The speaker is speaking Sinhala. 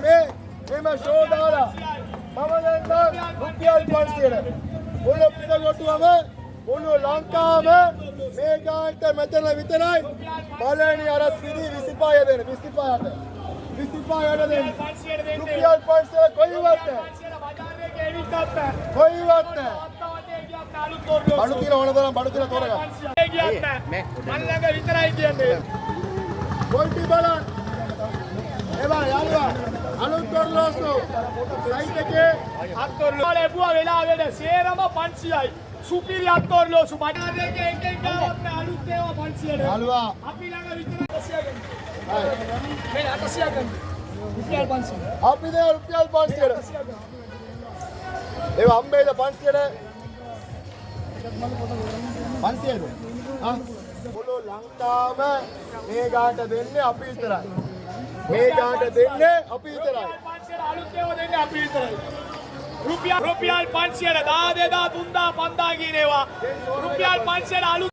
මේ ෂෝ දාලා මම දැන් රුපියල් 500ට මුළු පිටකොටුවම මුළු ලංකාවම මේ ගානට මෙතන විතරයි බලන්නේ අර සිරි 25 දෙන 25ට 25ට දෙන්න රුපියල් 500 කොයිවත් කොයිවත් බඩු කියලා ඕන තරම් බඩු කියලා තෝරගන්න මන් ළඟ විතරයි කියන්නේ පොල්ටි බලන්න එවා යාළුවා අලුත් ඔරලෝසු සයිට් එකේ අත්ොරලෝ ලැබුවා වෙලා වෙන සේරම 500යි සුපිරි අත්ොරලෝසු බඩ දෙකේ එක එක ගාවක් අලුත් ඒවා 500ට යාළුවා අපි ළඟ විතර 800 ගන්න මේ 800 ගන්න රුපියල් 500 අපි දේ රුපියල් 500ට ඒවා හම්බෙයිද 500ට 500ද මුළු ලංකාවම මේ ගානට දෙන්නේ අපි විතරයි මේ ගානට දෙන්නේ අපි විතරයි 500ට අලුත් ඒවා දෙන්නේ අපි විතරයි රුපියල් 500ට 10 2000 3000 5000 කියන ඒවා රුපියල් 500ට අලුත්